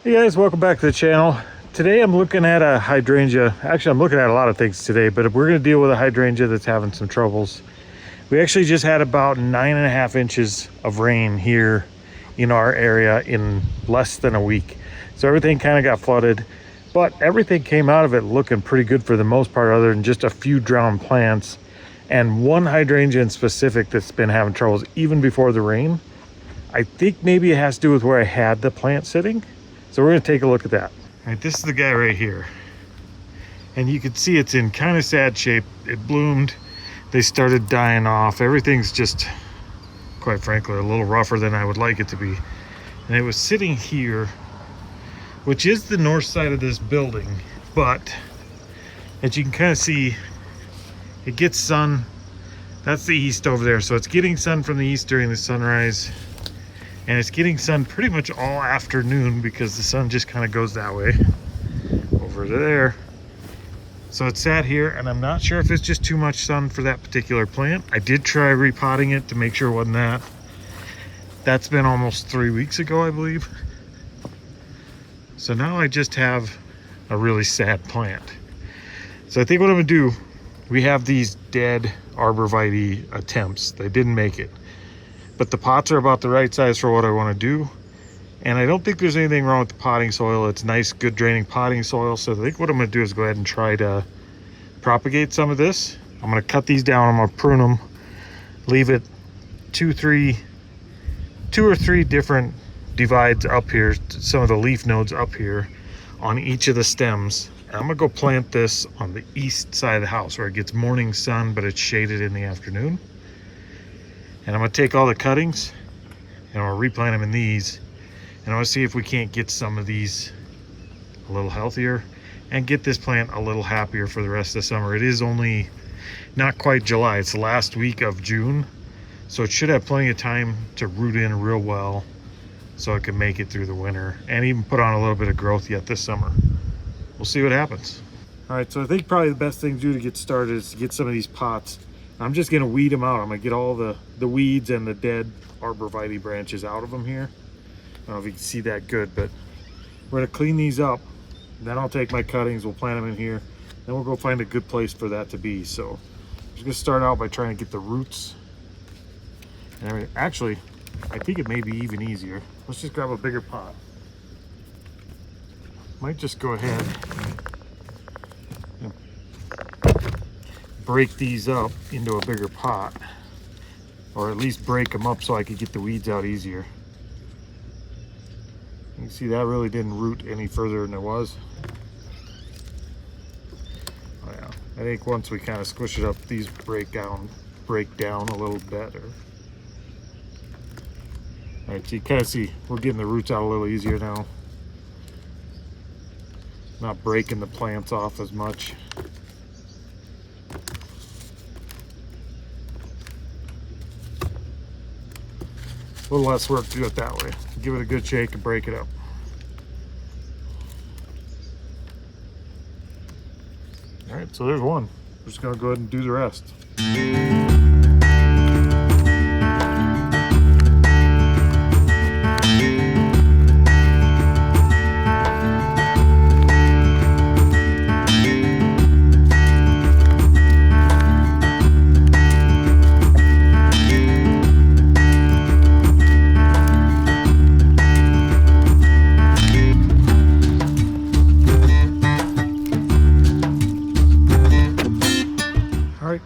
Hey guys, welcome back to the channel. Today I'm looking at a hydrangea. Actually, I'm looking at a lot of things today, but we're going to deal with a hydrangea that's having some troubles. We actually just had about 9.5 inches of rain here in our area in less than a week. So everything kind of got flooded, but everything came out of it looking pretty good for the most part, other than just a few drowned plants and one hydrangea in specific that's been having troubles even before the rain. I think maybe it has to do with where I had the plant sitting. So we're gonna take a look at that. All right, this is the guy right here. And you can see it's in kind of sad shape. It bloomed, they started dying off. Everything's just, quite frankly, a little rougher than I would like it to be. And it was sitting here, which is the north side of this building. But as you can kind of see, it gets sun. That's the east over there. So it's getting sun from the east during the sunrise. And it's getting sun pretty much all afternoon because the sun just kind of goes that way over to there. So it sat here, and I'm not sure if it's just too much sun for that particular plant. I did try repotting it to make sure it wasn't that. That's been almost 3 weeks ago, I believe. So now I just have a really sad plant. So I think what I'm gonna do, we have these dead arborvitae attempts. They didn't make it. But the pots are about the right size for what I want to do. And I don't think there's anything wrong with the potting soil. It's nice, good draining potting soil. So I think what I'm going to do is go ahead and try to propagate some of this. I'm going to cut these down. I'm going to prune them. Leave it two or three different divides up here. Some of the leaf nodes up here on each of the stems. And I'm going to go plant this on the east side of the house where it gets morning sun, but it's shaded in the afternoon. And I'm gonna take all the cuttings and I'm gonna replant them in these. And I'm gonna see if we can't get some of these a little healthier and get this plant a little happier for the rest of the summer. It is only not quite July, it's the last week of June. So it should have plenty of time to root in real well so it can make it through the winter and even put on a little bit of growth yet this summer. We'll see what happens. All right, so I think probably the best thing to do to get started is to get some of these pots. I'm just gonna weed them out. I'm gonna get all the weeds and the dead arborvitae branches out of them here. I don't know if you can see that good, but we're gonna clean these up. Then I'll take my cuttings, we'll plant them in here. Then we'll go find a good place for that to be. So I'm just gonna start out by trying to get the roots and everything. Actually, I think it may be even easier. Let's just grab a bigger pot. Might just go ahead and break these up into a bigger pot, or at least break them up so I could get the weeds out easier. You can see that really didn't root any further than it was. Oh yeah, I think once we kind of squish it up, these break down a little better. All right, so you kind of see we're getting the roots out a little easier now. Not breaking the plants off as much. A little less work to do it that way. Give it a good shake and break it up. All right, so there's one. We're just gonna go ahead and do the rest.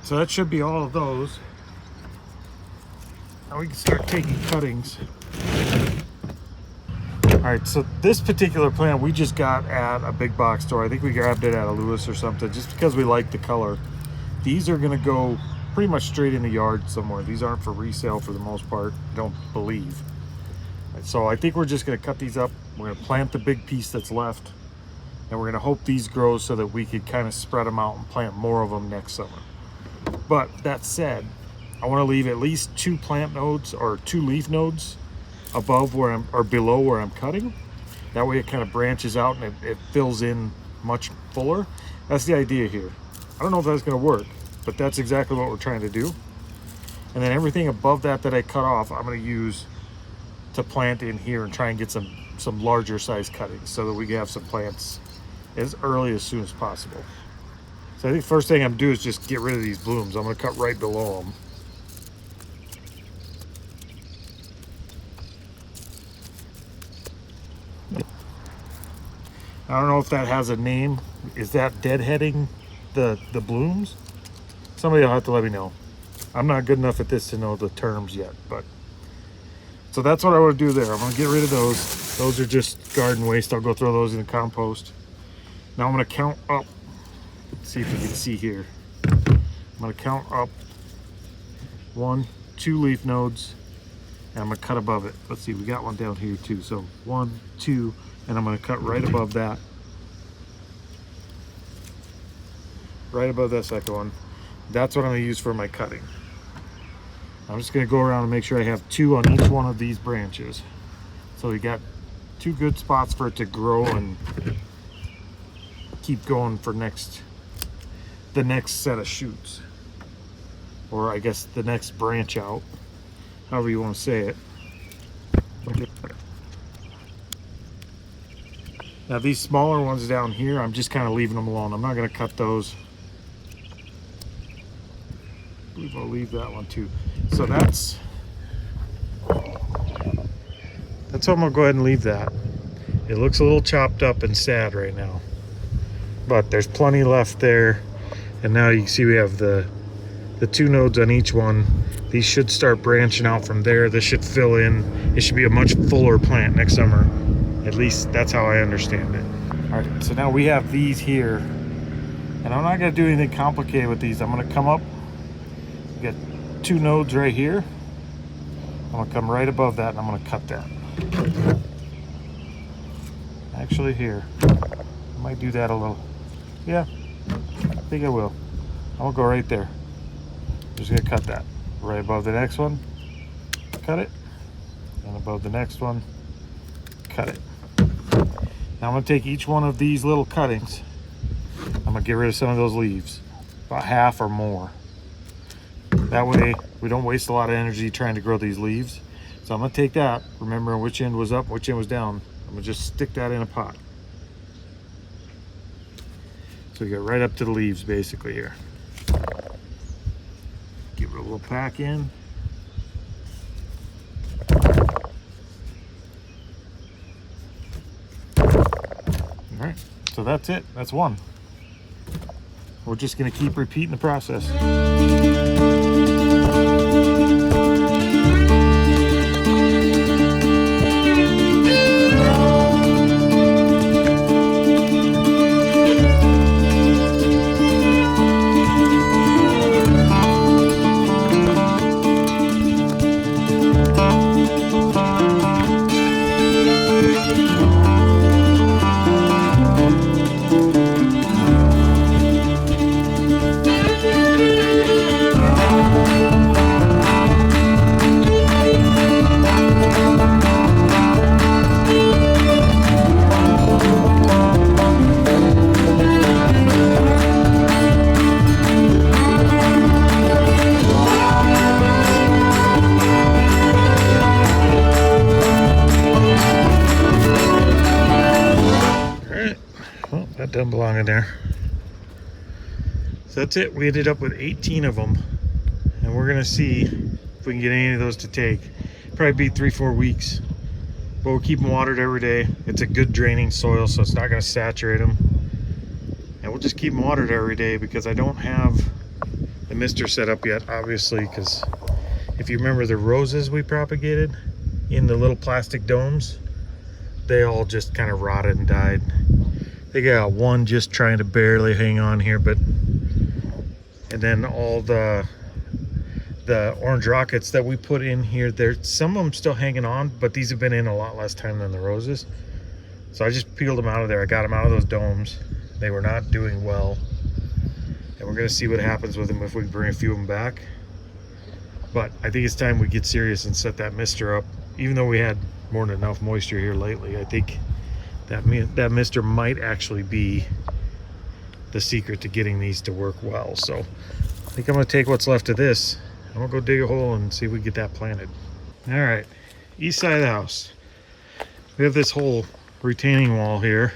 So that should be all of those. Now we can start taking cuttings. All right, so this particular plant we just got at a big box store. I think we grabbed it at a Lewis or something just because we like the color. These are gonna go pretty much straight in the yard somewhere. These aren't for resale for the most part, I don't believe. So I think we're just gonna cut these up. We're gonna plant the big piece that's left, and we're gonna hope these grow so that we could kind of spread them out and plant more of them next summer. But that said, I want to leave at least 2 plant nodes or 2 leaf nodes above where I'm, or below where I'm cutting. That way it kind of branches out and it fills in much fuller. That's the idea here. I don't know if that's going to work, but that's exactly what we're trying to do. And then everything above that that I cut off, I'm going to use to plant in here and try and get some some larger size cuttings so that we can have some plants as early as soon as possible. So I think first thing I'm gonna do is just get rid of these blooms. I'm gonna cut right below them. I don't know if that has a name. Is that deadheading the blooms? Somebody will have to let me know. I'm not good enough at this to know the terms yet, but so that's what I want to do there. I'm going to get rid of those. Those are just garden waste. I'll go throw those in the compost. Now I'm going to count up. Let's see if you can see here. I'm going to count up 1, 2 leaf nodes, and I'm going to cut above it. Let's see, we got one down here too. So 1, 2, and I'm going to cut right above that. Right above that second one. That's what I'm going to use for my cutting. I'm just going to go around and make sure I have 2 on each one of these branches. So we got 2 good spots for it to grow and keep going for the next set of shoots. Or I guess the next branch out, however you want to say it. Now these smaller ones down here, I'm just kind of leaving them alone. I'm not going to cut those. I believe I'll leave that one too. So that's what I'm going to go ahead and leave that. It looks a little chopped up and sad right now, but there's plenty left there. And now you can see we have the 2 nodes on each one. These should start branching out from there. This should fill in. It should be a much fuller plant next summer. At least that's how I understand it. All right, so now we have these here, and I'm not gonna do anything complicated with these. I'm gonna come up, we got 2 nodes right here. I'm gonna come right above that and I'm gonna cut that. Actually here, I might do that a little. Yeah, I think I will. I'm gonna go right there. I'm just gonna cut that. Right above the next one, cut it. And above the next one, cut it. Now I'm going to take each one of these little cuttings. I'm going to get rid of some of those leaves, about half or more. That way we don't waste a lot of energy trying to grow these leaves. So I'm going to take that, remember which end was up, which end was down. I'm going to just stick that in a pot. So you get right up to the leaves basically here. Give it a little pack in. All right, so that's it. That's one. We're just going to keep repeating the process. That doesn't belong in there. So that's it. We ended up with 18 of them, and we're gonna see if we can get any of those to take. Probably be 3-4 weeks, but we'll keep them watered every day. It's a good draining soil, so it's not gonna saturate them, and we'll just keep them watered every day because I don't have the mister set up yet, obviously, because if you remember the roses we propagated in the little plastic domes, they all just kind of rotted and died. They got one just trying to barely hang on here, but and then all the orange rockets that we put in here, there's some of them still hanging on, but these have been in a lot less time than the roses. So I just peeled them out of there. I got them out of those domes. They were not doing well, and we're gonna see what happens with them if we can bring a few of them back. But I think it's time we get serious and set that mister up. Even though we had more than enough moisture here lately, I think that mister might actually be the secret to getting these to work well. So I think I'm gonna take what's left of this. I'm gonna go dig a hole and see if we can get that planted. All right, east side of the house. we have this whole retaining wall here.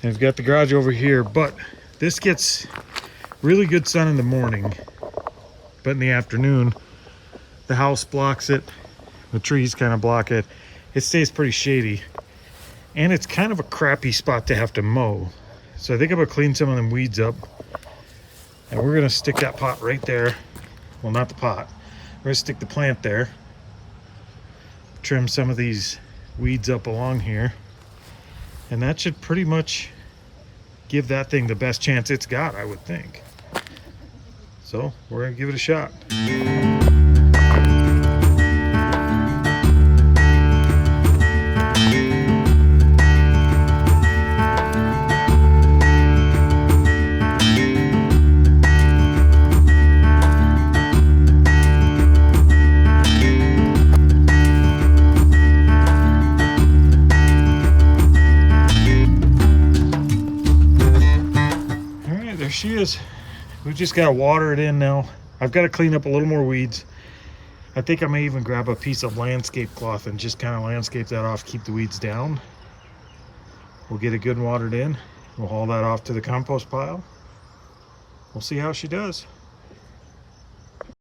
And we've got the garage over here, but this gets really good sun in the morning. But in the afternoon, the house blocks it. The trees kind of block it. It stays pretty shady. And it's kind of a crappy spot to have to mow. So I think I'm gonna clean some of them weeds up. And we're gonna stick that pot right there. Well, not the pot. We're gonna stick the plant there. Trim some of these weeds up along here. And that should pretty much give that thing the best chance it's got, I would think. So we're gonna give it a shot. There she is. We just gotta water it in now. I've got to clean up a little more weeds. I think I may even grab a piece of landscape cloth and just kind of landscape that off, keep the weeds down. We'll get it good and watered in. We'll haul that off to the compost pile. We'll see how she does.